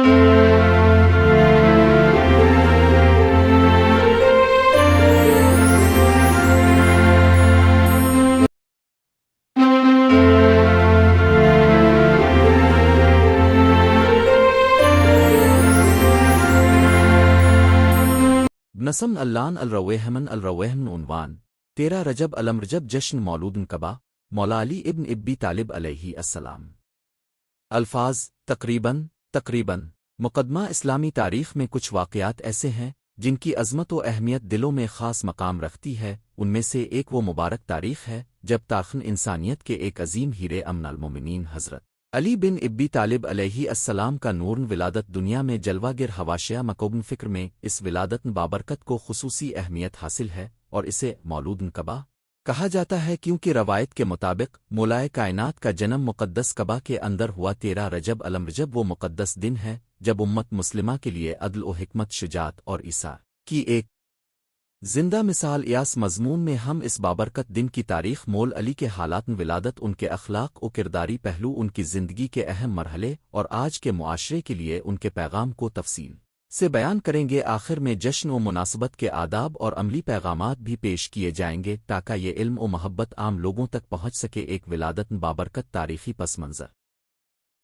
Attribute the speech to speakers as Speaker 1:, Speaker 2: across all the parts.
Speaker 1: نسم اللان الرویہمن الرویہمن عنوان 13 رجب رجب جشن مولود کبا مولا علی ابن ابی طالب علیہ السلام۔ الفاظ تقریباً مقدمہ اسلامی تاریخ میں کچھ واقعات ایسے ہیں جن کی عظمت و اہمیت دلوں میں خاص مقام رکھتی ہے۔ ان میں سے ایک وہ مبارک تاریخ ہے جب تاخن انسانیت کے ایک عظیم ہیرے امن المومنین حضرت علی بن ابی طالب علیہ السلام کا نورن ولادت دنیا میں جلوہ گر حواشیہ مکوبن فکر میں اس ولادت بابرکت کو خصوصی اہمیت حاصل ہے اور اسے مولود کبا کہا جاتا ہے کیونکہ روایت کے مطابق مولائے کائنات کا جنم مقدس کبا کے اندر ہوا 13 رجب رجب وہ مقدس دن ہے جب امت مسلمہ کے لیے عدل و حکمت شجاعت اور عیسیٰ کی ایک زندہ مثال یاس مضمون میں ہم اس بابرکت دن کی تاریخ مول علی کے حالات ولادت ان کے اخلاق و کرداری پہلو ان کی زندگی کے اہم مرحلے اور آج کے معاشرے کے لیے ان کے پیغام کو تفصیل سے بیان کریں گے۔ آخر میں جشن و مناسبت کے آداب اور عملی پیغامات بھی پیش کیے جائیں گے تاکہ یہ علم و محبت عام لوگوں تک پہنچ سکے۔ ایک ولادت بابرکت تاریخی پس منظر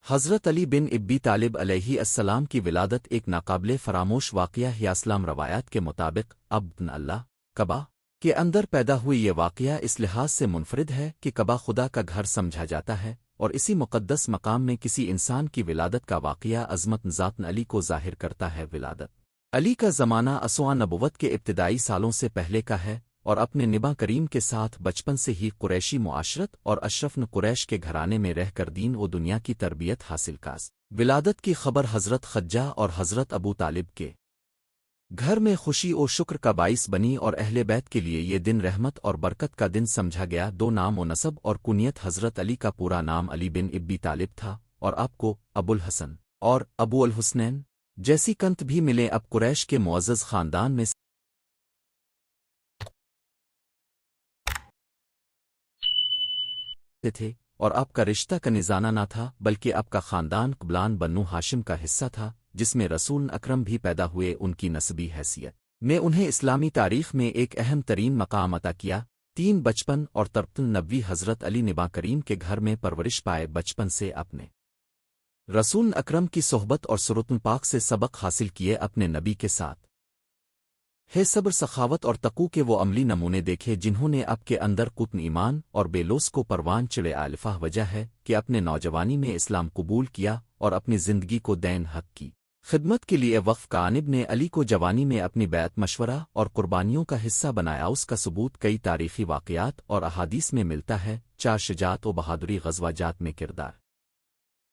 Speaker 1: حضرت علی بن ابی طالب علیہ السلام کی ولادت ایک ناقابل فراموش واقعہ ہے۔ اسلام روایات کے مطابق عبد اللہ کعبہ کے اندر پیدا ہوئی یہ واقعہ اس لحاظ سے منفرد ہے کہ کعبہ خدا کا گھر سمجھا جاتا ہے اور اسی مقدس مقام میں کسی انسان کی ولادت کا واقعہ عظمت ذات علی کو ظاہر کرتا ہے۔ ولادت علی کا زمانہ اسوا نبوت کے ابتدائی سالوں سے پہلے کا ہے اور اپنے نبا کریم کے ساتھ بچپن سے ہی قریشی معاشرت اور اشرف قریش کے گھرانے میں رہ کر دین و دنیا کی تربیت حاصل کاس۔ ولادت کی خبر حضرت خدیجہ اور حضرت ابو طالب کے گھر میں خوشی و شکر کا باعث بنی اور اہل بیت کے لیے یہ دن رحمت اور برکت کا دن سمجھا گیا۔ دو نام و نسب اور کنیت حضرت علی کا پورا نام علی بن ابی طالب تھا اور آپ کو ابو الحسن اور ابو الحسنین جیسی کنت بھی ملے۔ اب قریش کے معزز خاندان میں تھے اور آپ کا رشتہ کا نزانہ نہ تھا بلکہ آپ کا خاندان قبلان بنو ہاشم کا حصہ تھا جس میں رسول اکرم بھی پیدا ہوئے۔ ان کی نسبی حیثیت نے انہیں اسلامی تاریخ میں ایک اہم ترین مقام عطا کیا۔ 3 بچپن اور تربتن نبوی حضرت علی نبا کریم کے گھر میں پرورش پائے۔ بچپن سے اپنے رسول اکرم کی صحبت اور سرتن پاک سے سبق حاصل کیے۔ اپنے نبی کے ساتھ ہے صبر سخاوت اور تقو کے وہ عملی نمونے دیکھے جنہوں نے آپ کے اندر قطن ایمان اور بے لوث کو پروان چڑھے۔ الفا وجہ ہے کہ اپنے نوجوانی میں اسلام قبول کیا اور اپنی زندگی کو دین حق کی خدمت کے لیے وقف کانب نے علی کو جوانی میں اپنی بیعت مشورہ اور قربانیوں کا حصہ بنایا۔ اس کا ثبوت کئی تاریخی واقعات اور احادیث میں ملتا ہے۔ 4 شجاعت و بہادری غزوہ جات میں کردار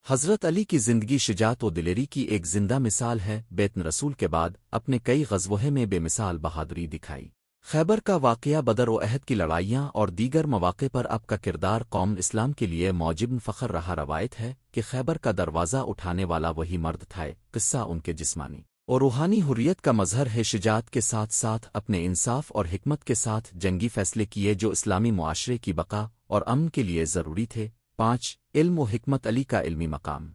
Speaker 1: حضرت علی کی زندگی شجاعت و دلیری کی ایک زندہ مثال ہے۔ بیت رسول کے بعد اپنے کئی غزوہ میں بے مثال بہادری دکھائی۔ خیبر کا واقعہ، بدر و احد کی لڑائیاں اور دیگر مواقع پر آپ کا کردار قوم اسلام کے لیے موجب فخر رہا۔ روایت ہے کہ خیبر کا دروازہ اٹھانے والا وہی مرد تھا۔ قصہ ان کے جسمانی اور روحانی حریت کا مظہر ہے۔ شجاعت کے ساتھ ساتھ اپنے انصاف اور حکمت کے ساتھ جنگی فیصلے کیے جو اسلامی معاشرے کی بقا اور امن کے لیے ضروری تھے۔ 5 علم و حکمت علی کا علمی مقام،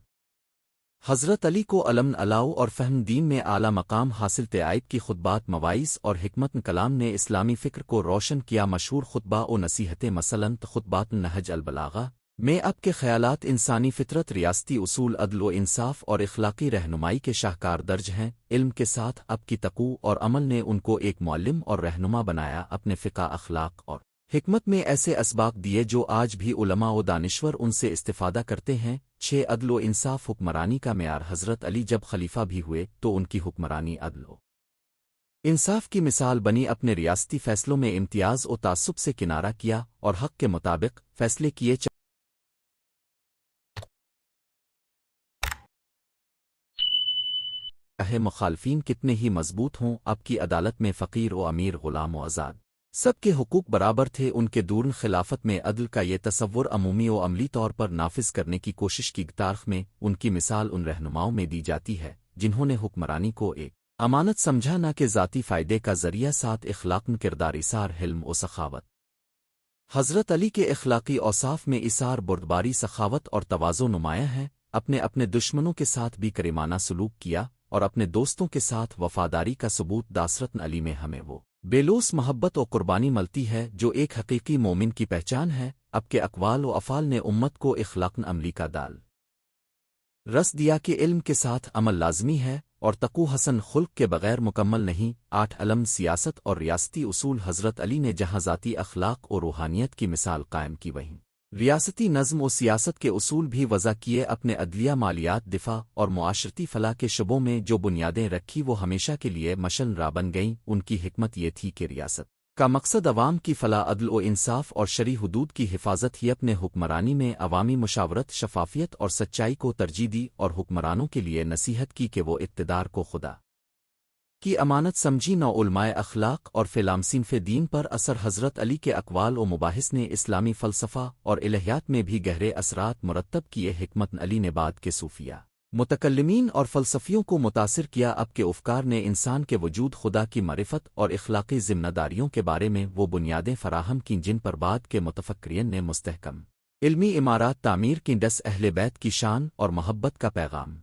Speaker 1: حضرت علی کو علم علاؤ اور فہم دین میں اعلیٰ مقام حاصل تھے۔ آپ کی خطبات، مواعظ اور حکمت کلام نے اسلامی فکر کو روشن کیا۔ مشہور خطبہ و نصیحتیں مثلاً خطبات نہج البلاغہ میں آپ کے خیالات انسانی فطرت، ریاستی اصول، عدل و انصاف اور اخلاقی رہنمائی کے شاہکار درج ہیں۔ علم کے ساتھ آپ کی تقوی اور عمل نے ان کو ایک معلم اور رہنما بنایا۔ اپنے فقہ، اخلاق اور حکمت میں ایسے اسباق دیے جو آج بھی علماء و دانشور ان سے استفادہ کرتے ہیں۔ 6 عدل و انصاف حکمرانی کا معیار، حضرت علی جب خلیفہ بھی ہوئے تو ان کی حکمرانی عدل و انصاف کی مثال بنی۔ اپنے ریاستی فیصلوں میں امتیاز و تعصب سے کنارہ کیا اور حق کے مطابق فیصلے کیے۔ چاہے مخالفین کتنے ہی مضبوط ہوں، اب کی عدالت میں فقیر و امیر، غلام و آزاد سب کے حقوق برابر تھے۔ ان کے دورن خلافت میں عدل کا یہ تصور عمومی و عملی طور پر نافذ کرنے کی کوشش کی۔ تاریخ میں ان کی مثال ان رہنماؤں میں دی جاتی ہے جنہوں نے حکمرانی کو ایک امانت سمجھا، نہ کہ ذاتی فائدے کا ذریعہ۔ ساتھ اخلاقن کردار، اثار، حلم و سخاوت۔ حضرت علی کے اخلاقی اوصاف میں اثار، بردباری، سخاوت اور تواضع نمایاں ہے۔ اپنے اپنے دشمنوں کے ساتھ بھی کریمانہ سلوک کیا اور اپنے دوستوں کے ساتھ وفاداری کا ثبوت داسرتن علی میں ہمیں وہ بیلوس محبت و قربانی ملتی ہے جو ایک حقیقی مومن کی پہچان ہے۔ اب کے اقوال و افعال نے امت کو اخلاقن عملی کا دال رس دیا کہ علم کے ساتھ عمل لازمی ہے اور تقو حسن خلق کے بغیر مکمل نہیں۔ 8 علم سیاست اور ریاستی اصول حضرت علی نے جہاں ذاتی اخلاق اور روحانیت کی مثال قائم کی وہیں ریاستی نظم و سیاست کے اصول بھی وضع کیے۔ اپنے عدلیہ، مالیات، دفاع اور معاشرتی فلاح کے شعبوں میں جو بنیادیں رکھی وہ ہمیشہ کے لیے مشعل راہ بن گئیں۔ ان کی حکمت یہ تھی کہ ریاست کا مقصد عوام کی فلاح، عدل و انصاف اور شرعی حدود کی حفاظت ہی۔ اپنے حکمرانی میں عوامی مشاورت، شفافیت اور سچائی کو ترجیح دی اور حکمرانوں کے لیے نصیحت کی کہ وہ اقتدار کو خدا کی امانت سمجھی۔ نو علماء اخلاق اور فلامصنف دین پر اثر حضرت علی کے اقوال و مباحث نے اسلامی فلسفہ اور الہیات میں بھی گہرے اثرات مرتب کیے۔ حکمت علی نے بعد کے صوفیہ، متکلمین اور فلسفیوں کو متاثر کیا۔ اب کے افکار نے انسان کے وجود، خدا کی معرفت اور اخلاقی ذمہ داریوں کے بارے میں وہ بنیادیں فراہم کیں جن پر بعد کے متفکرین نے مستحکم علمی عمارات تعمیر کی۔ 10 اہل بیت کی شان اور محبت کا پیغام۔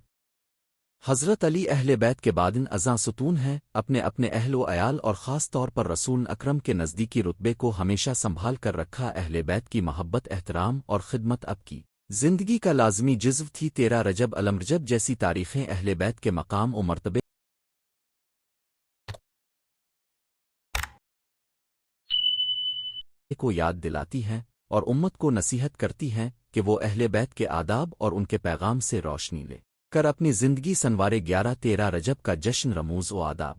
Speaker 1: حضرت علی اہل بیت کے بادن ازاں ستون ہیں۔ اپنے اپنے اہل و عیال اور خاص طور پر رسول اکرم کے نزدیکی رتبے کو ہمیشہ سنبھال کر رکھا۔ اہل بیت کی محبت، احترام اور خدمت اب کی زندگی کا لازمی جزو تھی۔ 13 رجب الامرجب جیسی تاریخیں اہل بیت کے مقام و مرتبے کو یاد دلاتی ہیں اور امت کو نصیحت کرتی ہیں کہ وہ اہل بیت کے آداب اور ان کے پیغام سے روشنی لے کر اپنی زندگی سنوارے۔ 13 رجب کا جشن، رموز و آداب۔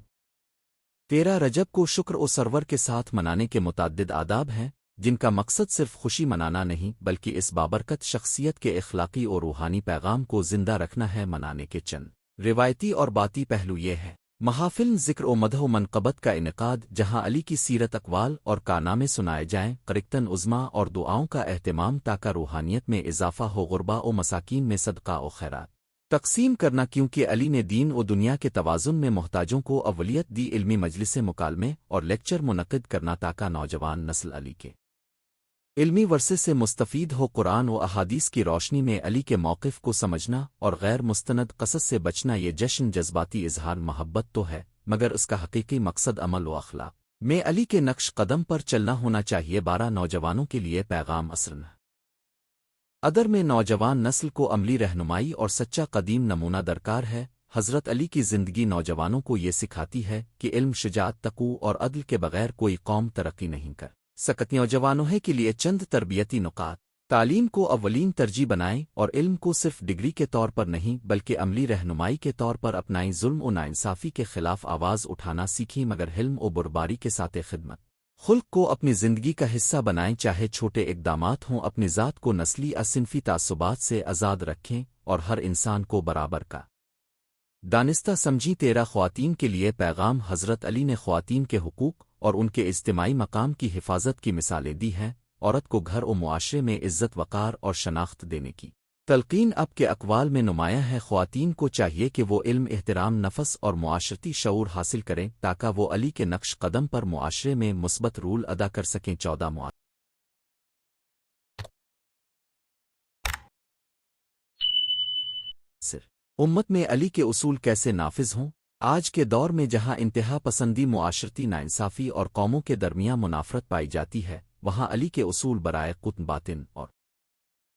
Speaker 1: 13 رجب کو شکر و سرور کے ساتھ منانے کے متعدد آداب ہیں جن کا مقصد صرف خوشی منانا نہیں بلکہ اس بابرکت شخصیت کے اخلاقی اور روحانی پیغام کو زندہ رکھنا ہے۔ منانے کے چند روایتی اور باتی پہلو یہ ہے: محافل، ذکر و مدح و منقبت کا انعقاد جہاں علی کی سیرت، اقوال اور کارنامے سنائے جائیں۔ قرقتن عظما اور دعاؤں کا اہتمام تاکہ روحانیت میں اضافہ ہو۔ غربا و مساکین میں صدقہ و خیرات تقسیم کرنا کیونکہ علی نے دین و دنیا کے توازن میں محتاجوں کو اولیت دی۔ علمی مجلس، مکالمے اور لیکچر منعقد کرنا تاکہ نوجوان نسل علی کے علمی ورثے سے مستفید ہو۔ قرآن و احادیث کی روشنی میں علی کے موقف کو سمجھنا اور غیر مستند قصص سے بچنا۔ یہ جشن جذباتی اظہار محبت تو ہے مگر اس کا حقیقی مقصد عمل و اخلاق میں علی کے نقش قدم پر چلنا ہونا چاہیے۔ 12 نوجوانوں کے لیے پیغام اثرن ادر میں نوجوان نسل کو عملی رہنمائی اور سچا قدیم نمونہ درکار ہے۔ حضرت علی کی زندگی نوجوانوں کو یہ سکھاتی ہے کہ علم، شجاعت، تقوی اور عدل کے بغیر کوئی قوم ترقی نہیں کر سکتی۔ نوجوانوں کے لیے چند تربیتی نکات: تعلیم کو اولین ترجیح بنائیں اور علم کو صرف ڈگری کے طور پر نہیں بلکہ عملی رہنمائی کے طور پر اپنائیں۔ ظلم و ناانصافی کے خلاف آواز اٹھانا سیکھیں مگر حلم و بردباری کے ساتھ خدمت خلق کو اپنی زندگی کا حصہ بنائیں، چاہے چھوٹے اقدامات ہوں۔ اپنی ذات کو نسلی اور صنفی تعصبات سے آزاد رکھیں اور ہر انسان کو برابر کا دانستہ سمجھیں۔ 13 خواتین کے لیے پیغام: حضرت علی نے خواتین کے حقوق اور ان کے اجتماعی مقام کی حفاظت کی مثالیں دی ہیں۔ عورت کو گھر و معاشرے میں عزت، وقار اور شناخت دینے کی تلقین اب کے اقوال میں نمایاں ہے۔ خواتین کو چاہیے کہ وہ علم، احترام نفس اور معاشرتی شعور حاصل کریں تاکہ وہ علی کے نقش قدم پر معاشرے میں مثبت رول ادا کر سکیں۔ 14 امت میں علی کے اصول کیسے نافذ ہوں؟ آج کے دور میں جہاں انتہا پسندی، معاشرتی ناانصافی اور قوموں کے درمیان منافرت پائی جاتی ہے وہاں علی کے اصول برائے قطن باطن اور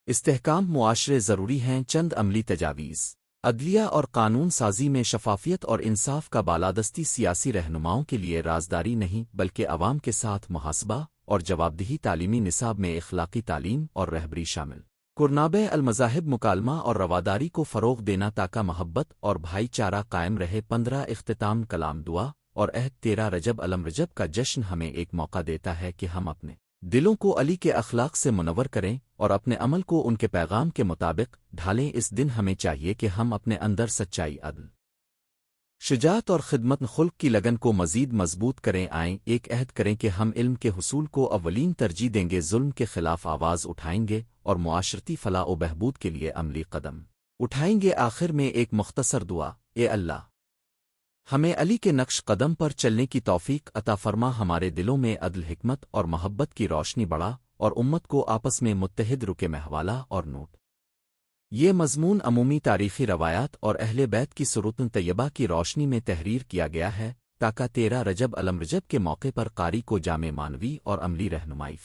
Speaker 1: استحکام معاشرے ضروری ہیں۔ چند عملی تجاویز: عدلیہ اور قانون سازی میں شفافیت اور انصاف کا بالادستی۔ سیاسی رہنماؤں کے لیے رازداری نہیں بلکہ عوام کے ساتھ محاسبہ اور جوابدہی۔ تعلیمی نصاب میں اخلاقی تعلیم اور رہبری شامل کرنابے المذاہب، مکالمہ اور رواداری کو فروغ دینا تاکہ محبت اور بھائی چارہ قائم رہے۔ 15 اختتام کلام، دعا اور عہد۔ 13 رجب الامرجب کا جشن ہمیں ایک موقع دیتا ہے کہ ہم اپنے دلوں کو علی کے اخلاق سے منور کریں اور اپنے عمل کو ان کے پیغام کے مطابق ڈھالیں۔ اس دن ہمیں چاہیے کہ ہم اپنے اندر سچائی، عدل، شجاعت اور خدمت خلق کی لگن کو مزید مضبوط کریں۔ آئیں ایک عہد کریں کہ ہم علم کے حصول کو اولین ترجیح دیں گے، ظلم کے خلاف آواز اٹھائیں گے اور معاشرتی فلاح و بہبود کے لیے عملی قدم اٹھائیں گے۔ آخر میں ایک مختصر دعا: اے اللہ، ہمیں علی کے نقش قدم پر چلنے کی توفیق عطا فرما، ہمارے دلوں میں عدل، حکمت اور محبت کی روشنی بڑھا اور امت کو آپس میں متحد رکے میں حوالہ اور نوٹ یہ مضمون عمومی تاریخی روایات اور اہل بیت کی سرۃ طیبہ کی روشنی میں تحریر کیا گیا ہے تاکہ 13 رجب الرجب کے موقع پر قاری کو جامع معنوی اور عملی رہنمائی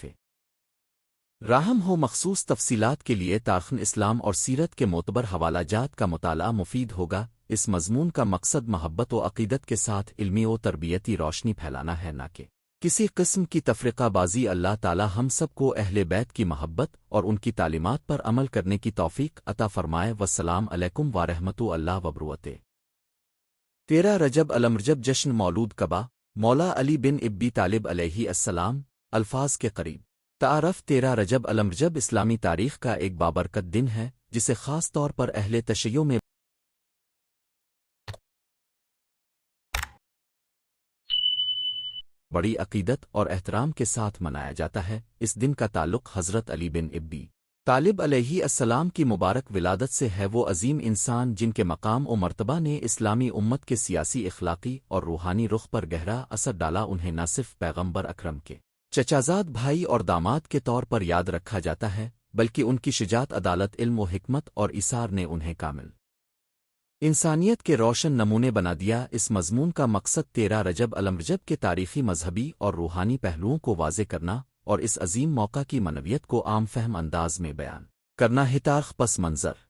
Speaker 1: راہم ہو۔ مخصوص تفصیلات کے لیے تاریخ اسلام اور سیرت کے معتبر حوالہ جات کا مطالعہ مفید ہوگا۔ اس مضمون کا مقصد محبت و عقیدت کے ساتھ علمی و تربیتی روشنی پھیلانا ہے، نہ کہ کسی قسم کی تفرقہ بازی۔ اللہ تعالی ہم سب کو اہل بیت کی محبت اور ان کی تعلیمات پر عمل کرنے کی توفیق عطا فرمائے۔ والسلام علیکم ورحمۃ اللہ وبرکاتہ۔ 13 رجب الرجب جشن مولود کعبہ مولا علی بن ابی طالب علیہ السلام۔ الفاظ کے قریب تعارف 13 رجب الرجب اسلامی تاریخ کا ایک بابرکت دن ہے جسے خاص طور پر اہل تشیع میں بڑی عقیدت اور احترام کے ساتھ منایا جاتا ہے۔ اس دن کا تعلق حضرت علی بن ابی طالب علیہ السلام کی مبارک ولادت سے ہے۔ وہ عظیم انسان جن کے مقام و مرتبہ نے اسلامی امت کے سیاسی، اخلاقی اور روحانی رخ پر گہرا اثر ڈالا، انہیں نہ صرف پیغمبر اکرم کے چچازاد بھائی اور داماد کے طور پر یاد رکھا جاتا ہے، بلکہ ان کی شجاعت، عدالت، علم و حکمت اور ایثار نے انہیں کامل انسانیت کے روشن نمونے بنا دیا۔ اس مضمون کا مقصد 13 رجب الرجب کے تاریخی، مذہبی اور روحانی پہلوؤں کو واضح کرنا اور اس عظیم موقع کی معنویت کو عام فہم انداز میں بیان کرنا ہے۔ تاریخ پس منظر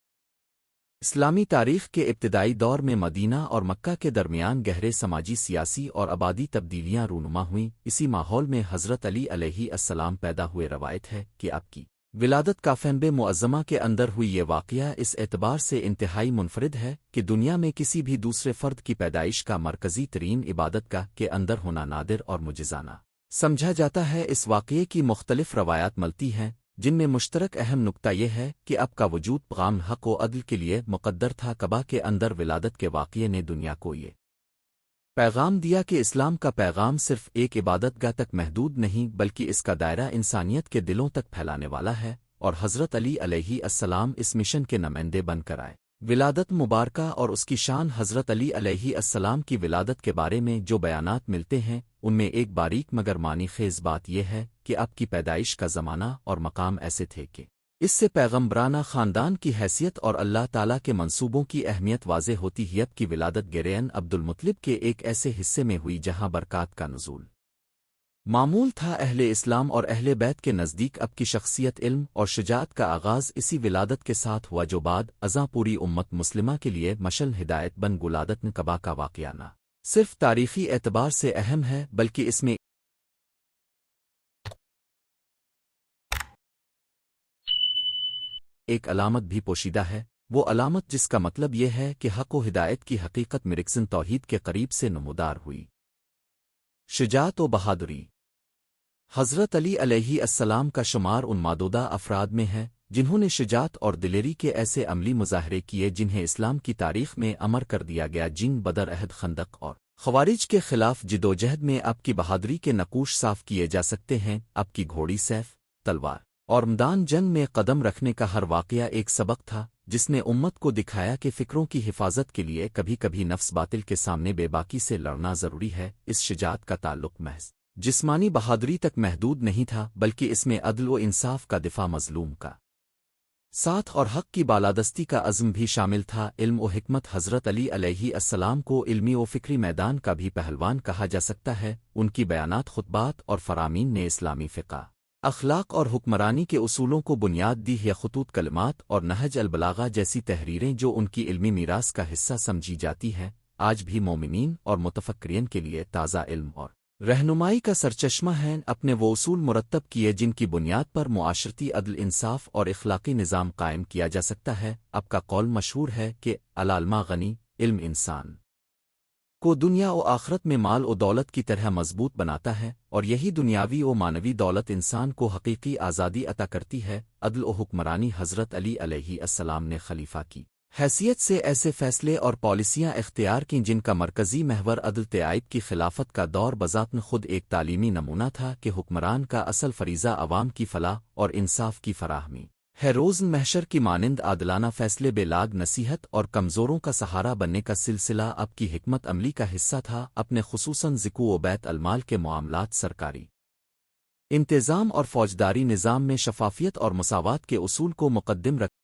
Speaker 1: اسلامی تاریخ کے ابتدائی دور میں مدینہ اور مکہ کے درمیان گہرے سماجی، سیاسی اور آبادی تبدیلیاں رونما ہوئیں۔ اسی ماحول میں حضرت علی علیہ السلام پیدا ہوئے۔ روایت ہے کہ آپ کی ولادت کافنب معظمہ کے اندر ہوئی۔ یہ واقعہ اس اعتبار سے انتہائی منفرد ہے کہ دنیا میں کسی بھی دوسرے فرد کی پیدائش کا مرکزی ترین عبادت گاہ کے اندر ہونا نادر اور معجزانہ سمجھا جاتا ہے۔ اس واقعے کی مختلف روایات ملتی ہیں، جن میں مشترک اہم نکتہ یہ ہے کہ اب کا وجود پیغام حق و عدل کے لیے مقدر تھا۔ کعبہ کے اندر ولادت کے واقعے نے دنیا کو یہ پیغام دیا کہ اسلام کا پیغام صرف ایک عبادت گاہ تک محدود نہیں، بلکہ اس کا دائرہ انسانیت کے دلوں تک پھیلانے والا ہے، اور حضرت علی علیہ السلام اس مشن کے نمائندے بن کر آئے۔ ولادت مبارکہ اور اس کی شان۔ حضرت علی علیہ السلام کی ولادت کے بارے میں جو بیانات ملتے ہیں ان میں ایک باریک مگر معنی خیز بات یہ ہے کہ آپ کی پیدائش کا زمانہ اور مقام ایسے تھے کہ اس سے پیغمبرانہ خاندان کی حیثیت اور اللہ تعالیٰ کے منصوبوں کی اہمیت واضح ہوتی ہے۔ اب کی ولادت گرین عبد المطلب کے ایک ایسے حصے میں ہوئی جہاں برکات کا نزول معمول تھا۔ اہل اسلام اور اہل بیت کے نزدیک اب کی شخصیت، علم اور شجاعت کا آغاز اسی ولادت کے ساتھ ہوا، جو بعد ازاں پوری امت مسلمہ کے لیے مشعل ہدایت بن۔ ولادت کعبہ کا واقعہ نہ صرف تاریخی اعتبار سے اہم ہے، بلکہ اس میں ایک علامت بھی پوشیدہ ہے، وہ علامت جس کا مطلب یہ ہے کہ حق و ہدایت کی حقیقت مرکزن توحید کے قریب سے نمودار ہوئی۔ شجاعت و بہادری حضرت علی علیہ السلام کا شمار ان معدودہ افراد میں ہے جنہوں نے شجاعت اور دلیری کے ایسے عملی مظاہرے کیے جنہیں اسلام کی تاریخ میں امر کر دیا گیا۔ جنگ بدر، احد، خندق اور خوارج کے خلاف جدوجہد میں آپ کی بہادری کے نقوش صاف کیے جا سکتے ہیں۔ آپ کی گھوڑی، سیف، تلوار اور میدان جنگ میں قدم رکھنے کا ہر واقعہ ایک سبق تھا جس نے امت کو دکھایا کہ فکروں کی حفاظت کے لیے کبھی کبھی نفس باطل کے سامنے بے باکی سے لڑنا ضروری ہے۔ اس شجاعت کا تعلق محض جسمانی بہادری تک محدود نہیں تھا، بلکہ اس میں عدل و انصاف کا دفاع، مظلوم کا ساتھ اور حق کی بالادستی کا عزم بھی شامل تھا۔ علم و حکمت حضرت علی علیہ السلام کو علمی و فکری میدان کا بھی پہلوان کہا جا سکتا ہے۔ ان کی بیانات، خطبات اور فرامین نے اسلامی فقہ، اخلاق اور حکمرانی کے اصولوں کو بنیاد دی ہے۔ خطوط کلمات اور نہج البلاغہ جیسی تحریریں جو ان کی علمی میراث کا حصہ سمجھی جاتی ہیں، آج بھی مومنین اور متفکرین کے لیے تازہ علم اور رہنمائی کا سرچشمہ ہیں۔ اپنے وہ اصول مرتب کیے جن کی بنیاد پر معاشرتی عدل، انصاف اور اخلاقی نظام قائم کیا جا سکتا ہے۔ اب کا قول مشہور ہے کہ العلم غنی، علم انسان کو دنیا و آخرت میں مال و دولت کی طرح مضبوط بناتا ہے، اور یہی دنیاوی و معنوی دولت انسان کو حقیقی آزادی عطا کرتی ہے۔ عدل و حکمرانی حضرت علی علیہ السلام نے خلیفہ کی حیثیت سے ایسے فیصلے اور پالیسیاں اختیار کیں جن کا مرکزی محور عدل تائب کی خلافت کا دور بذات خود ایک تعلیمی نمونہ تھا کہ حکمران کا اصل فریضہ عوام کی فلاح اور انصاف کی فراہمی ہے۔ روز محشر کی مانند عادلانہ فیصلے، بے لاگ نصیحت اور کمزوروں کا سہارا بننے کا سلسلہ اب کی حکمت عملی کا حصہ تھا۔ اپنے خصوصاً زکوٰ و بیت المال کے معاملات، سرکاری انتظام اور فوجداری نظام میں شفافیت اور مساوات کے اصول کو مقدم رکھ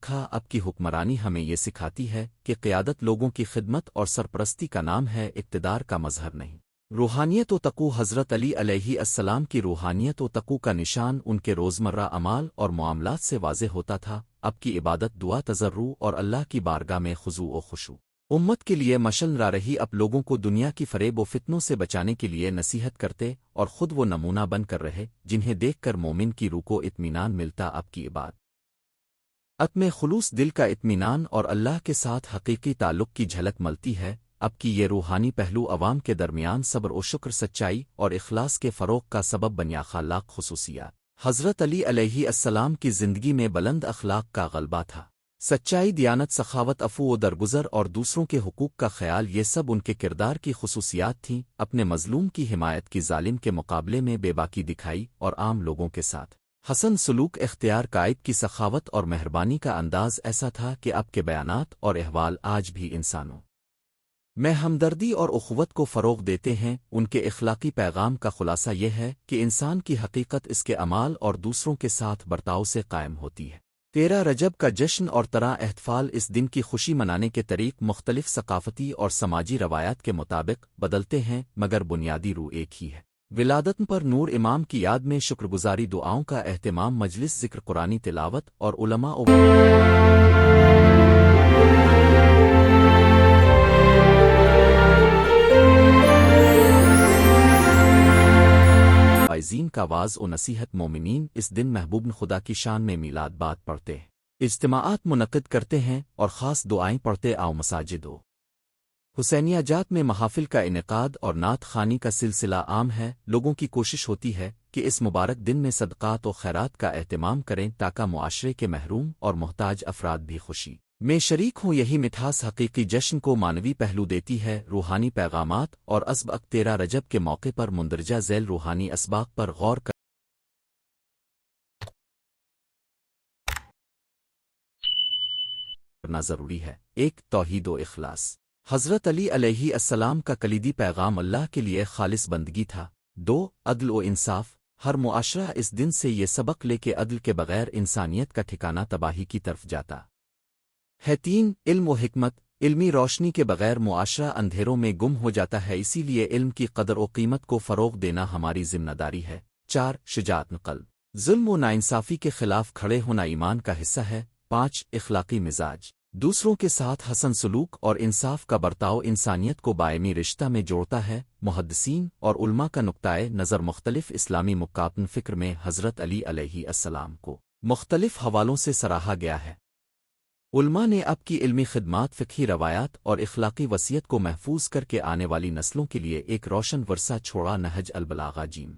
Speaker 1: دیکھا اب کی حکمرانی ہمیں یہ سکھاتی ہے کہ قیادت لوگوں کی خدمت اور سرپرستی کا نام ہے، اقتدار کا مظہر نہیں۔ روحانیت و تقو حضرت علی علیہ السلام کی روحانیت و تقو کا نشان ان کے روزمرہ اعمال اور معاملات سے واضح ہوتا تھا۔ اب کی عبادت، دعا، تضرع اور اللہ کی بارگاہ میں خضوع و خشوع امت کے لیے مشل را رہی۔ اب لوگوں کو دنیا کی فریب و فتنوں سے بچانے کے لیے نصیحت کرتے اور خود وہ نمونہ بن کر رہے جنہیں دیکھ کر مومن کی روح کو اطمینان ملتا۔ اب کی عبادت میں خلوص دل کا اطمینان اور اللہ کے ساتھ حقیقی تعلق کی جھلک ملتی ہے۔ اب کی یہ روحانی پہلو عوام کے درمیان صبر و شکر، سچائی اور اخلاص کے فروغ کا سبب بنیا۔ خلاق خصوصیات حضرت علی علیہ السلام کی زندگی میں بلند اخلاق کا غلبہ تھا۔ سچائی، دیانت، سخاوت، عفو و درگزر اور دوسروں کے حقوق کا خیال، یہ سب ان کے کردار کی خصوصیات تھیں۔ اپنے مظلوم کی حمایت کی، ظالم کے مقابلے میں بے باکی دکھائی اور عام لوگوں کے ساتھ حسن سلوک اختیار، قائد کی سخاوت اور مہربانی کا انداز ایسا تھا کہ آپ کے بیانات اور احوال آج بھی انسانوں میں ہمدردی اور اخوت کو فروغ دیتے ہیں۔ ان کے اخلاقی پیغام کا خلاصہ یہ ہے کہ انسان کی حقیقت اس کے اعمال اور دوسروں کے ساتھ برتاؤ سے قائم ہوتی ہے۔ 13 رجب کا جشن اور طرح احتفال، اس دن کی خوشی منانے کے طریق مختلف ثقافتی اور سماجی روایات کے مطابق بدلتے ہیں، مگر بنیادی روح ایک ہی ہے۔ ولادت پر نور امام کی یاد میں شکرگزاری، دعاؤں کا اہتمام، مجلس ذکر، قرآنی تلاوت اور علماء عائزین کا واز و نصیحت۔ مومنین اس دن محبوب خدا کی شان میں میلاد بات پڑھتے ہیں، اجتماعات منعقد کرتے ہیں اور خاص دعائیں پڑھتے آؤ مساجد و حسینیہ جات میں محافل کا انعقاد اور نعت خوانی کا سلسلہ عام ہے۔ لوگوں کی کوشش ہوتی ہے کہ اس مبارک دن میں صدقات و خیرات کا اہتمام کریں تاکہ معاشرے کے محروم اور محتاج افراد بھی خوشی میں شریک ہوں۔ یہی مٹھاس حقیقی جشن کو معنوی پہلو دیتی ہے۔ روحانی پیغامات اور اسباق 13 رجب کے موقع پر مندرجہ ذیل روحانی اسباق پر غور کرنا ضروری ہے۔ 1. توحید و اخلاص۔ حضرت علی علیہ السلام کا کلیدی پیغام اللہ کے لیے خالص بندگی تھا۔ 2. عدل و انصاف۔ ہر معاشرہ اس دن سے یہ سبق لے کہ عدل کے بغیر انسانیت کا ٹھکانہ تباہی کی طرف جاتا ہے۔ 3. علم و حکمت۔ علمی روشنی کے بغیر معاشرہ اندھیروں میں گم ہو جاتا ہے، اسی لیے علم کی قدر و قیمت کو فروغ دینا ہماری ذمہ داری ہے۔ 4. شجاعت قلب۔ ظلم و ناانصافی کے خلاف کھڑے ہونا ایمان کا حصہ ہے۔ 5. اخلاقی مزاج۔ دوسروں کے ساتھ حسن سلوک اور انصاف کا برتاؤ انسانیت کو باہمی رشتہ میں جوڑتا ہے۔ محدثین اور علماء کا نقطۂ نظر۔ مختلف اسلامی مکاتب فکر میں حضرت علی علیہ السلام کو مختلف حوالوں سے سراہا گیا ہے۔ علماء نے اب کی علمی خدمات، فقہی روایات اور اخلاقی وصیت کو محفوظ کر کے آنے والی نسلوں کے لیے ایک روشن ورثہ چھوڑا۔ نہج البلاغہ جیم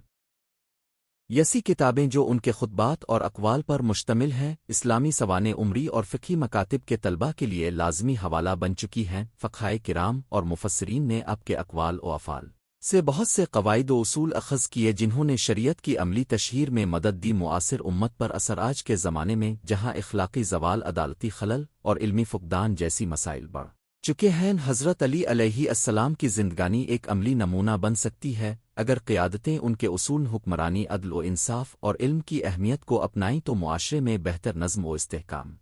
Speaker 1: یسی کتابیں جو ان کے خطبات اور اقوال پر مشتمل ہیں، اسلامی سوانح عمری اور فقہی مکاتب کے طلباء کے لیے لازمی حوالہ بن چکی ہیں۔ فقہائے کرام اور مفسرین نے اب کے اقوال و افعال سے بہت سے قواعد و اصول اخذ کیے جنہوں نے شریعت کی عملی تشہیر میں مدد دی۔ معاصر امت پر اثر۔ آج کے زمانے میں جہاں اخلاقی زوال، عدالتی خلل اور علمی فقدان جیسی مسائل بڑھ چکے ہیں، حضرت علی علیہ السلام کی زندگانی ایک عملی نمونہ بن سکتی ہے۔ اگر قیادتیں ان کے اصول، حکمرانی، عدل و انصاف اور علم کی اہمیت کو اپنائیں تو معاشرے میں بہتر نظم و استحکام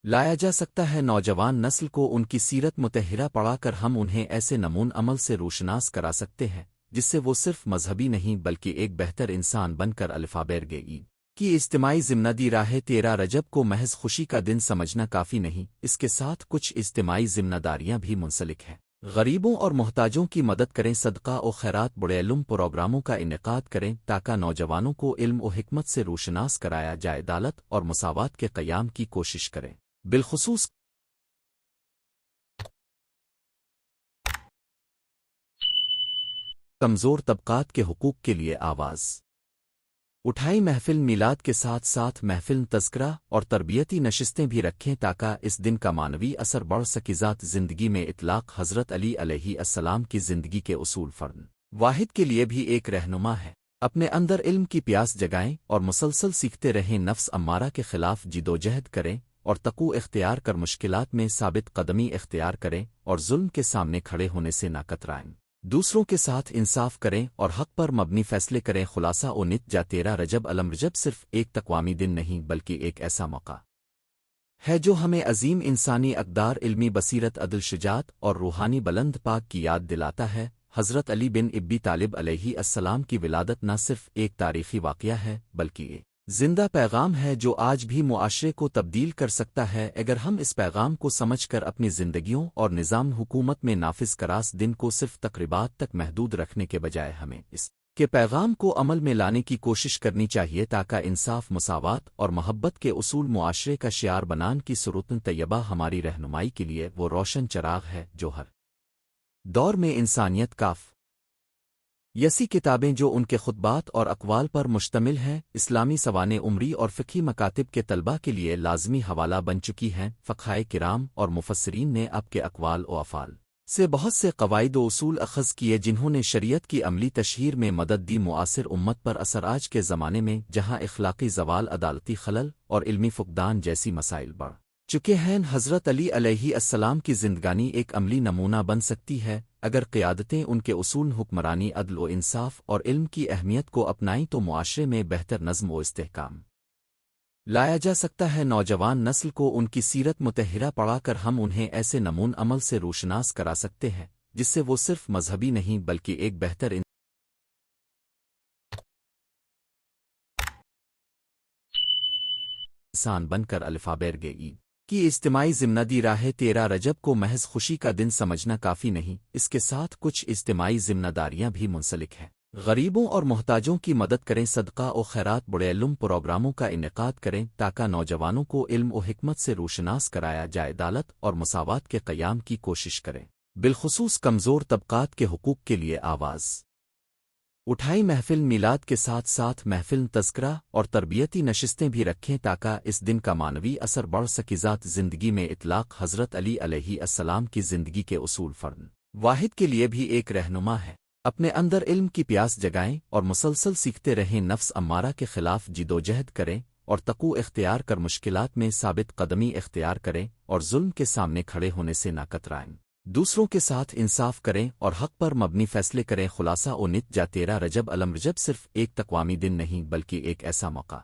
Speaker 1: لایا جا سکتا ہے۔ نوجوان نسل کو ان کی سیرت مطہرہ پڑھا کر ہم انہیں ایسے نمون عمل سے روشناس کرا سکتے ہیں جس سے وہ صرف مذہبی نہیں بلکہ ایک بہتر انسان بن کر الفابرگئی کی اجتماعی ذمہ راہ 13 رجب کو محض خوشی کا دن سمجھنا کافی نہیں، اس کے ساتھ کچھ اجتماعی ذمہ داریاں بھی منسلک ہیں۔ غریبوں اور محتاجوں کی مدد کریں، صدقہ و خیرات، بڑے علم پروگراموں کا انعقاد کریں تاکہ نوجوانوں کو علم و حکمت سے روشناس کرایا جائے، عدالت اور مساوات کے قیام کی کوشش کریں، بالخصوص کمزور طبقات کے حقوق کے لیے آواز اٹھائی۔ محفل میلاد کے ساتھ ساتھ محفل تذکرہ اور تربیتی نشستیں بھی رکھیں تاکہ اس دن کا معنوی اثر بڑھ سکے۔ ذات زندگی میں اطلاق حضرت علی علیہ السلام کی زندگی کے اصول فرد واحد کے لیے بھی ایک رہنما ہے۔ اپنے اندر علم کی پیاس جگائیں اور مسلسل سیکھتے رہیں، نفس امارہ کے خلاف جدوجہد کریں اور تقوی اختیار کر مشکلات میں ثابت قدمی اختیار کریں اور ظلم کے سامنے کھڑے ہونے سے نہ کترائیں۔ دوسروں کے ساتھ انصاف کریں اور حق پر مبنی فیصلے کریں۔ خلاصہ و نت جا 13 رجب الم رجب صرف ایک تقوامی دن نہیں بلکہ ایک ایسا موقع ہے جو ہمیں عظیم انسانی اقدار، علمی بصیرت، عدل، شجاعت اور روحانی بلند پاک کی یاد دلاتا ہے۔ حضرت علی بن ابی طالب علیہ السلام کی ولادت نہ صرف ایک تاریخی واقعہ ہے بلکہ یہ زندہ پیغام ہے جو آج بھی معاشرے کو تبدیل کر سکتا ہے اگر ہم اس پیغام کو سمجھ کر اپنی زندگیوں اور نظام حکومت میں نافذ کراس دن کو صرف تقریبات تک محدود رکھنے کے بجائے ہمیں اس کے پیغام کو عمل میں لانے کی کوشش کرنی چاہیے تاکہ انصاف، مساوات اور محبت کے اصول معاشرے کا شعار بنان کی صورت طیبہ ہماری رہنمائی کے لیے وہ روشن چراغ ہے جو ہر دور میں انسانیت کاف یسی کتابیں جو ان کے خطبات اور اقوال پر مشتمل ہیں، اسلامی سوانح عمری اور فقہی مکاتب کے طلباء کے لیے لازمی حوالہ بن چکی ہیں۔ فقہائے کرام اور مفسرین نے اب کے اقوال و افعال سے بہت سے قواعد و اصول اخذ کیے جنہوں نے شریعت کی عملی تشہیر میں مدد دی۔ معاصر امت پر اثر آج کے زمانے میں جہاں اخلاقی زوال، عدالتی خلل اور علمی فقدان جیسی مسائل بڑھ چکے ہیں، حضرت علی علیہ السلام کی زندگانی ایک عملی نمونہ بن سکتی ہے۔ اگر قیادتیں ان کے اصول، حکمرانی، عدل و انصاف اور علم کی اہمیت کو اپنائیں تو معاشرے میں بہتر نظم و استحکام لایا جا سکتا ہے۔ نوجوان نسل کو ان کی سیرت مطہرہ پڑھا کر ہم انہیں ایسے نمون عمل سے روشناس کرا سکتے ہیں جس سے وہ صرف مذہبی نہیں بلکہ ایک بہتر انسان بن کر الفابیر گئی کی اجتماعی ذمہ راہ 13 رجب کو محض خوشی کا دن سمجھنا کافی نہیں، اس کے ساتھ کچھ اجتماعی ذمہ داریاں بھی منسلک ہیں۔ غریبوں اور محتاجوں کی مدد کریں، صدقہ و خیرات، بڑے علم پروگراموں کا انعقاد کریں تاکہ نوجوانوں کو علم و حکمت سے روشناس کرایا جائے، عدالت اور مساوات کے قیام کی کوشش کریں، بالخصوص کمزور طبقات کے حقوق کے لیے آواز اٹھائی۔ محفل میلاد کے ساتھ ساتھ محفل تذکرہ اور تربیتی نشستیں بھی رکھیں تاکہ اس دن کا معنوی اثر بڑھ سکے۔ ذات زندگی میں اطلاق حضرت علی علیہ السلام کی زندگی کے اصول فرد واحد کے لیے بھی ایک رہنما ہے۔ اپنے اندر علم کی پیاس جگائیں اور مسلسل سیکھتے رہیں، نفس امارہ کے خلاف جدوجہد کریں اور تقوی اختیار کر مشکلات میں ثابت قدمی اختیار کریں اور ظلم کے سامنے کھڑے ہونے سے نہ کترائیں، دوسروں کے ساتھ انصاف کریں اور حق پر مبنی فیصلے کریں۔ خلاصہ و نتیجہ 13 رجب الرجب صرف ایک تقوامی دن نہیں بلکہ ایک ایسا موقع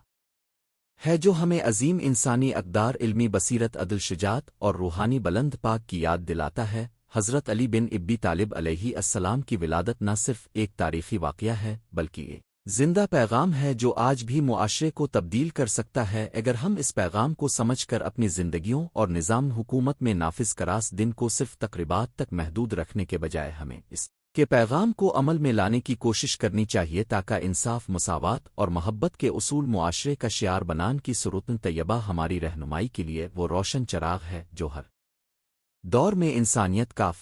Speaker 1: ہے جو ہمیں عظیم انسانی اقدار، علمی بصیرت، عدل، شجاعت اور روحانی بلند پاک کی یاد دلاتا ہے۔ حضرت علی بن ابی طالب علیہ السلام کی ولادت نہ صرف ایک تاریخی واقعہ ہے بلکہ یہ زندہ پیغام ہے جو آج بھی معاشرے کو تبدیل کر سکتا ہے اگر ہم اس پیغام کو سمجھ کر اپنی زندگیوں اور نظام حکومت میں نافذ کراس دن کو صرف تقریبات تک محدود رکھنے کے بجائے ہمیں اس کے پیغام کو عمل میں لانے کی کوشش کرنی چاہیے تاکہ انصاف، مساوات اور محبت کے اصول معاشرے کا شعار بنان کی صورت طیبہ ہماری رہنمائی کے لیے وہ روشن چراغ ہے جو ہر دور میں انسانیت کاف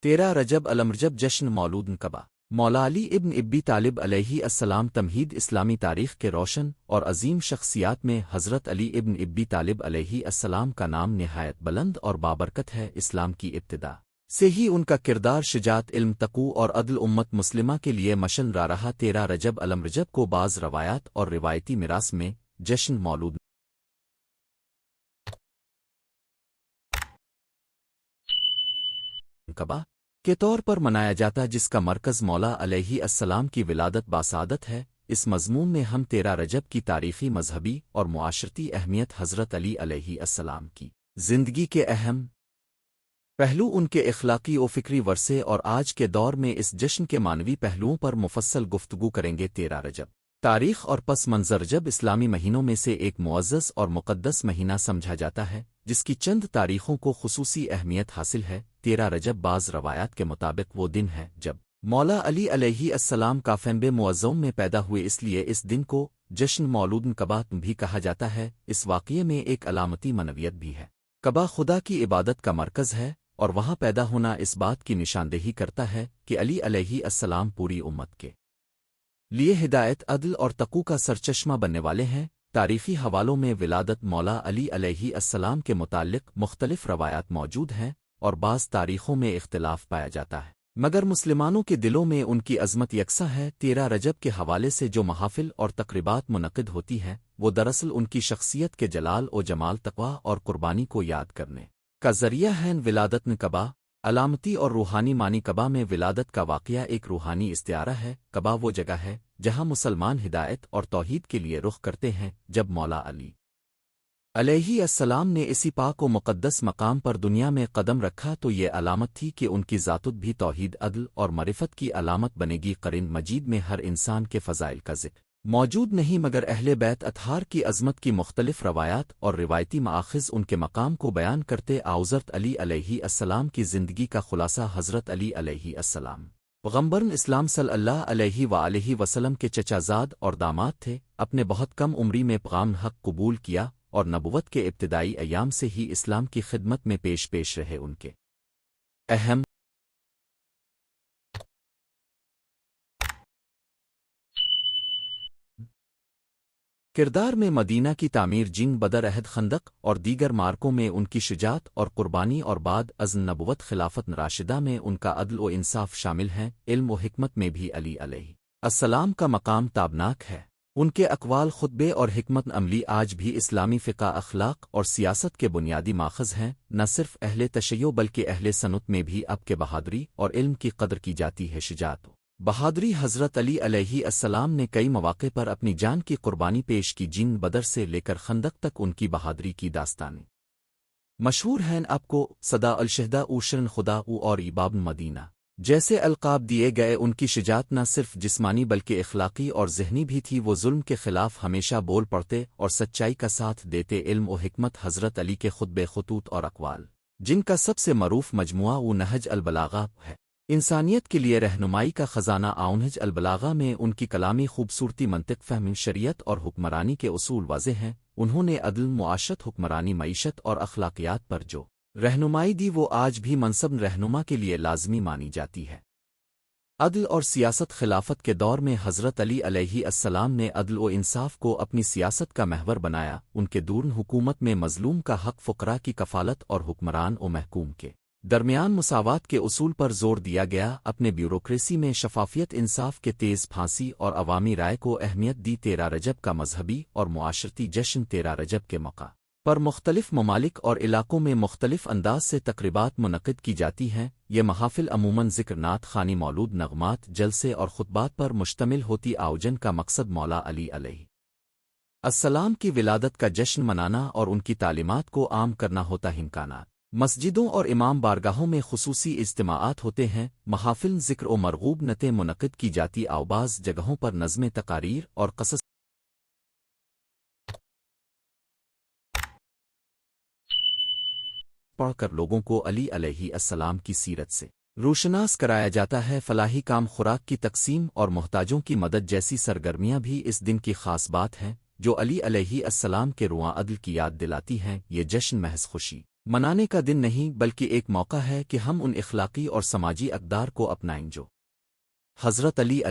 Speaker 1: 13 رجب الرجب جشن مولود نقبہ مولا علی ابن ابی طالب علیہ السلام تمہید اسلامی تاریخ کے روشن اور عظیم شخصیات میں حضرت علی ابن ابی طالب علیہ السلام کا نام نہایت بلند اور بابرکت ہے۔ اسلام کی ابتدا سے ہی ان کا کردار شجاعت، علم، تقوی اور عدل امت مسلمہ کے لیے مشن رہا۔ 13 رجب الرجب کو بعض روایات اور روایتی میراث میں جشن مولود نقبہ کے طور پر منایا جاتا جس کا مرکز مولا علیہ السلام کی ولادت باسعادت ہے۔ اس مضمون میں ہم 13 رجب کی تاریخی، مذہبی اور معاشرتی اہمیت، حضرت علی علیہ السلام کی زندگی کے اہم پہلو، ان کے اخلاقی و فکری ورثے اور آج کے دور میں اس جشن کے معنوی پہلوؤں پر مفصل گفتگو کریں گے۔ 13 رجب تاریخ اور پس منظر جب اسلامی مہینوں میں سے ایک معزز اور مقدس مہینہ سمجھا جاتا ہے جس کی چند تاریخوں کو خصوصی اہمیت حاصل ہے۔ 13 رجب بعض روایات کے مطابق وہ دن ہے جب مولا علی علیہ السلام کافنبے معظم میں پیدا ہوئے، اس لیے اس دن کو جشن مولود نقبہ بھی کہا جاتا ہے۔ اس واقعے میں ایک علامتی منویت بھی ہے۔ کعبہ خدا کی عبادت کا مرکز ہے اور وہاں پیدا ہونا اس بات کی نشاندہی کرتا ہے کہ علی علیہ السلام پوری امت کے لیے ہدایت، عدل اور تقوی کا سرچشمہ بننے والے ہیں۔ تاریخی حوالوں میں ولادت مولا علی علیہ السلام کے متعلق مختلف روایات موجود ہیں اور بعض تاریخوں میں اختلاف پایا جاتا ہے، مگر مسلمانوں کے دلوں میں ان کی عظمت یکساں ہے۔ 13 رجب کے حوالے سے جو محافل اور تقریبات منعقد ہوتی ہیں وہ دراصل ان کی شخصیت کے جلال و جمال، تقوی اور قربانی کو یاد کرنے کا ذریعہ ہیں۔ ولادت نقبہ علامتی اور روحانی معنی۔ کعبہ میں ولادت کا واقعہ ایک روحانی استعارہ ہے۔ کعبہ وہ جگہ ہے جہاں مسلمان ہدایت اور توحید کے لیے رخ کرتے ہیں۔ جب مولا علی علیہ السلام نے اسی پاک و مقدس مقام پر دنیا میں قدم رکھا تو یہ علامت تھی کہ ان کی ذات بھی توحید عدل اور معرفت کی علامت بنے گی۔ قرآن مجید میں ہر انسان کے فضائل کا ذکر موجود نہیں، مگر اہل بیت اطہار کی عظمت کی مختلف روایات اور روایتی مآخذ ان کے مقام کو بیان کرتے۔ حضرت علی علیہ السلام کی زندگی کا خلاصہ۔ حضرت علی علیہ السلام پیغمبر اسلام صلی اللہ علیہ وآلہ وسلم کے چچا زاد اور داماد تھے۔ اپنے بہت کم عمری میں پیغام حق قبول کیا اور نبوت کے ابتدائی ایام سے ہی اسلام کی خدمت میں پیش رہے۔ ان کے اہم کردار میں مدینہ کی تعمیر، جنگ بدر، عہد خندق اور دیگر مارکوں میں ان کی شجاعت اور قربانی، اور بعد از نبوت خلافت راشدہ میں ان کا عدل و انصاف شامل ہیں۔ علم و حکمت میں بھی علی علیہ السلام کا مقام تابناک ہے۔ ان کے اقوال، خطبے اور حکمت عملی آج بھی اسلامی فقہ، اخلاق اور سیاست کے بنیادی ماخذ ہیں۔ نہ صرف اہل تشیع بلکہ اہل سنت میں بھی اب کے بہادری اور علم کی قدر کی جاتی ہے۔ شجاعت بہادری حضرت علی علیہ السلام نے کئی مواقع پر اپنی جان کی قربانی پیش کی۔ جنگ بدر سے لے کر خندق تک ان کی بہادری کی داستانیں مشہور ہیں۔ آپ کو صدا الشہداء، اوشرن خدا اور اباب مدینہ جیسے القاب دیے گئے۔ ان کی شجاعت نہ صرف جسمانی بلکہ اخلاقی اور ذہنی بھی تھی۔ وہ ظلم کے خلاف ہمیشہ بول پڑتے اور سچائی کا ساتھ دیتے۔ علم و حکمت حضرت علی کے خطبے، خطوط اور اقوال، جن کا سب سے معروف مجموعہ وہ نہج البلاغہ ہے، انسانیت کے لیے رہنمائی کا خزانہ۔ نہج البلاغہ میں ان کی کلامی خوبصورتی، منطق، فہم، شریعت اور حکمرانی کے اصول واضح ہیں۔ انہوں نے عدل، معاشرت، حکمرانی، معیشت اور اخلاقیات پر جو رہنمائی دی وہ آج بھی منصب رہنما کے لیے لازمی مانی جاتی ہے۔ عدل اور سیاست خلافت کے دور میں حضرت علی علیہ السلام نے عدل و انصاف کو اپنی سیاست کا محور بنایا۔ ان کے دور حکومت میں مظلوم کا حق، فقراء کی کفالت اور حکمران و محکوم کے درمیان مساوات کے اصول پر زور دیا گیا۔ اپنے بیوروکریسی میں شفافیت، انصاف کے تیز پھانسی اور عوامی رائے کو اہمیت دی۔ 13 رجب کا مذہبی اور معاشرتی جشن 13 رجب کے موقع پر مختلف ممالک اور علاقوں میں مختلف انداز سے تقریبات منعقد کی جاتی ہیں۔ یہ محافل عموماً ذکر، نعت خوانی، مولود، نغمات، جلسے اور خطبات پر مشتمل ہوتی۔ آؤجن کا مقصد مولا علی علیہ السلام کی ولادت کا جشن منانا اور ان کی تعلیمات کو عام کرنا ہوتا۔ امکانات، مسجدوں اور امام بارگاہوں میں خصوصی اجتماعات ہوتے ہیں۔ محافل ذکر و مرغوب نعتیں منعقد کی جاتی۔ بعض جگہوں پر نظم تقاریر اور قصص پڑھ کر لوگوں کو علی علیہ السلام کی سیرت سے روشناس کرایا جاتا ہے۔ فلاحی کام، خوراک کی تقسیم اور محتاجوں کی مدد جیسی سرگرمیاں بھی اس دن کی خاص بات ہیں، جو علی علیہ السلام کے رواں عدل کی یاد دلاتی ہیں۔ یہ جشن محض خوشی منانے کا دن نہیں بلکہ ایک موقع ہے کہ ہم ان اخلاقی اور سماجی اقدار کو اپنائیں جو حضرت علی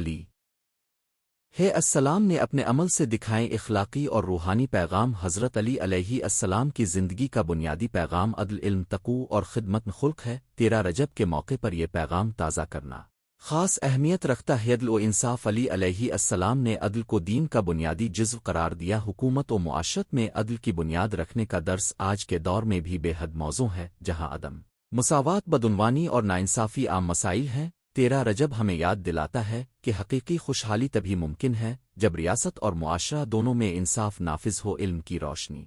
Speaker 1: السلام نے اپنے عمل سے دکھائیں۔ اخلاقی اور روحانی پیغام حضرت علی علیہ السلام کی زندگی کا بنیادی پیغام عدل، علم، تقوی اور خدمت خلق ہے۔ 13 رجب کے موقع پر یہ پیغام تازہ کرنا خاص اہمیت رکھتا ہے۔ عدل و انصاف، علی علیہ السلام نے عدل کو دین کا بنیادی جزو قرار دیا۔ حکومت و معاشرت میں عدل کی بنیاد رکھنے کا درس آج کے دور میں بھی بے حد موزوں ہے، جہاں عدم مساوات، بدعنوانی اور ناانصافی عام مسائل ہیں۔ 13 رجب ہمیں یاد دلاتا ہے کہ حقیقی خوشحالی تبھی ممکن ہے جب ریاست اور معاشرہ دونوں میں انصاف نافذ ہو۔ علم کی روشنی،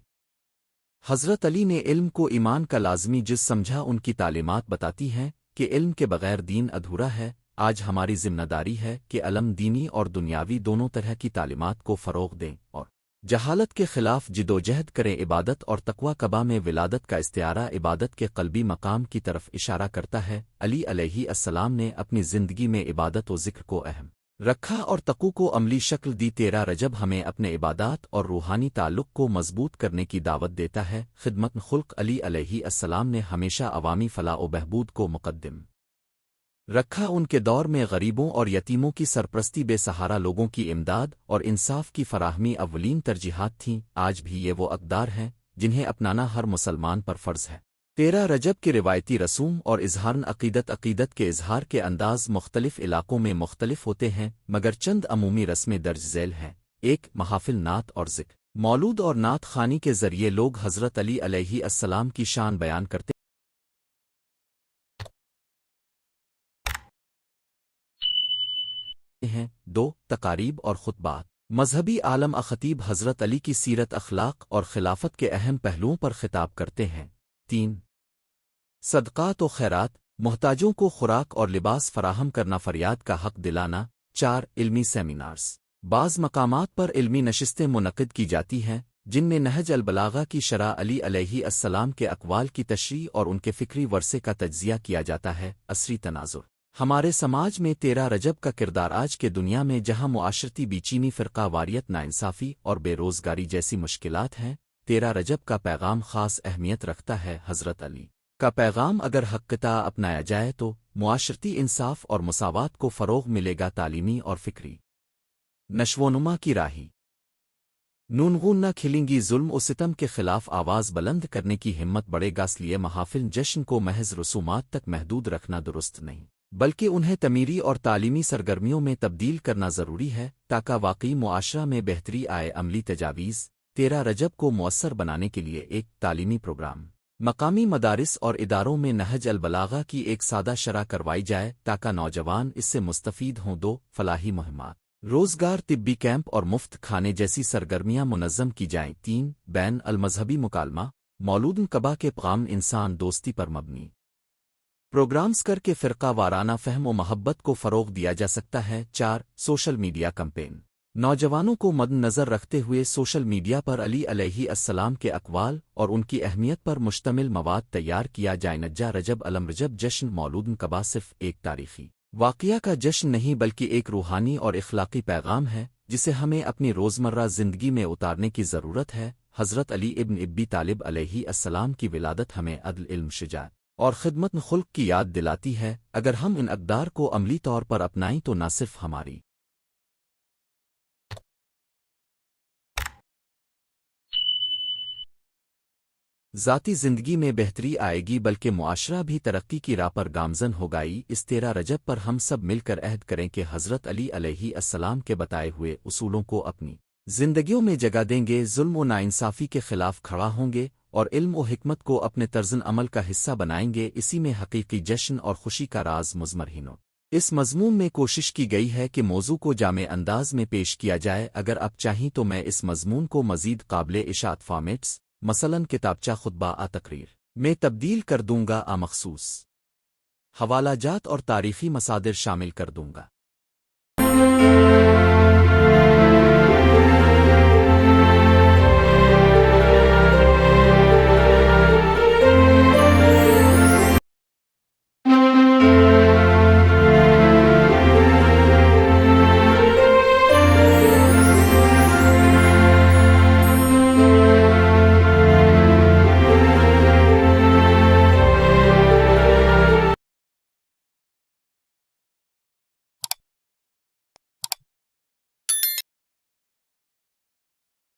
Speaker 1: حضرت علی نے علم کو ایمان کا لازمی جز سمجھا۔ ان کی تعلیمات بتاتی ہیں کہ علم کے بغیر دین ادھورا ہے۔ آج ہماری ذمہ داری ہے کہ علم، دینی اور دنیاوی دونوں طرح کی تعلیمات کو فروغ دیں اور جہالت کے خلاف جدوجہد کریں۔ عبادت اور تقوی کعبہ میں ولادت کا استعارہ عبادت کے قلبی مقام کی طرف اشارہ کرتا ہے۔ علی علیہ السلام نے اپنی زندگی میں عبادت و ذکر کو اہم رکھا اور تقوی کو عملی شکل دی۔ 13 رجب ہمیں اپنے عبادات اور روحانی تعلق کو مضبوط کرنے کی دعوت دیتا ہے۔ خدمت خلق، علی علیہ السلام نے ہمیشہ عوامی فلاح و بہبود کو مقدم رکھا۔ ان کے دور میں غریبوں اور یتیموں کی سرپرستی، بے سہارا لوگوں کی امداد اور انصاف کی فراہمی اولین ترجیحات تھیں۔ آج بھی یہ وہ اقدار ہیں جنہیں اپنانا ہر مسلمان پر فرض ہے۔ 13 رجب کے روایتی رسوم اور اظہار عقیدت کے اظہار کے انداز مختلف علاقوں میں مختلف ہوتے ہیں، مگر چند عمومی رسمیں درج ذیل ہیں۔ 1 محافل، نعت اور ذکر، مولود اور نعت خوانی کے ذریعے لوگ حضرت علی علیہ السلام کی شان بیان کرتے ہیں۔ 2 تقاریب اور خطبات، مذہبی عالم خطیب حضرت علی کی سیرت اخلاق اور خلافت کے اہم پہلوؤں پر خطاب کرتے ہیں 3 صدقات و خیرات محتاجوں کو خوراک اور لباس فراہم کرنا فریاد کا حق دلانا 4 علمی سیمینارز بعض مقامات پر علمی نشستیں منعقد کی جاتی ہیں جن میں نہج البلاغہ کی شرح علی علیہ السلام کے اقوال کی تشریح اور ان کے فکری ورثے کا تجزیہ کیا جاتا ہے عصری تناظر ہمارے سماج میں 13 رجب کا کردار آج کے دنیا میں جہاں معاشرتی بے چینی فرقہ واریت ناانصافی اور بے روزگاری جیسی مشکلات ہیں 13 رجب کا پیغام خاص اہمیت رکھتا ہے حضرت علی کا پیغام اگر حقیقتہ اپنایا جائے تو معاشرتی انصاف اور مساوات کو فروغ ملے گا تعلیمی اور فکری نشوونما کی راہی نونغون نہ کھلیں گی ظلم و ستم کے خلاف آواز بلند کرنے کی ہمت بڑھے گا اس لیے محافل جشن کو محض رسومات تک محدود رکھنا درست نہیں بلکہ انہیں تعمیری اور تعلیمی سرگرمیوں میں تبدیل کرنا ضروری ہے تاکہ واقعی معاشرہ میں بہتری آئے عملی تجاویز 13 رجب کو مؤثر بنانے کے لیے ایک تعلیمی پروگرام مقامی مدارس اور اداروں میں نہج البلاغہ کی ایک سادہ شرح کروائی جائے تاکہ نوجوان اس سے مستفید ہوں 2 فلاحی مہمات روزگار طبی کیمپ اور مفت کھانے جیسی سرگرمیاں منظم کی جائیں 3 بین المذہبی مکالمہ مولود قبا کے پیغام انسان دوستی پر مبنی پروگرامز کر کے فرقہ وارانہ فہم و محبت کو فروغ دیا جا سکتا ہے 4 سوشل میڈیا کمپین نوجوانوں کو مد نظر رکھتے ہوئے سوشل میڈیا پر علی علیہ السلام کے اقوال اور ان کی اہمیت پر مشتمل مواد تیار کیا جائے نجا رجب علم رجب جشن مولود قبا صرف ایک تاریخی واقعہ کا جشن نہیں بلکہ ایک روحانی اور اخلاقی پیغام ہے جسے ہمیں اپنی روزمرہ زندگی میں اتارنے کی ضرورت ہے حضرت علی ابن ابی طالب علیہ السلام کی ولادت ہمیں عدل علم شجاعت اور خدمت خلق کی یاد دلاتی ہے اگر ہم ان اقدار کو عملی طور پر اپنائیں تو نہ صرف ہماری ذاتی زندگی میں بہتری آئے گی بلکہ معاشرہ بھی ترقی کی راہ پر گامزن ہوگائی اس 13 رجب پر ہم سب مل کر عہد کریں کہ حضرت علی علیہ السلام کے بتائے ہوئے اصولوں کو اپنی زندگیوں میں جگہ دیں گے ظلم و ناانصافی کے خلاف کھڑا ہوں گے اور علم و حکمت کو اپنے طرز عمل کا حصہ بنائیں گے اسی میں حقیقی جشن اور خوشی کا راز مضمرہن ہو اس مضمون میں کوشش کی گئی ہے کہ موضوع کو جامع انداز میں پیش کیا جائے اگر آپ چاہیں تو میں اس مضمون کو مزید قابل اشاعت فارمیٹس مثلاً کتابچہ خطبہ تقریر میں تبدیل کر دوں گا مخصوص حوالہ جات اور تاریخی مصادر شامل کر دوں گا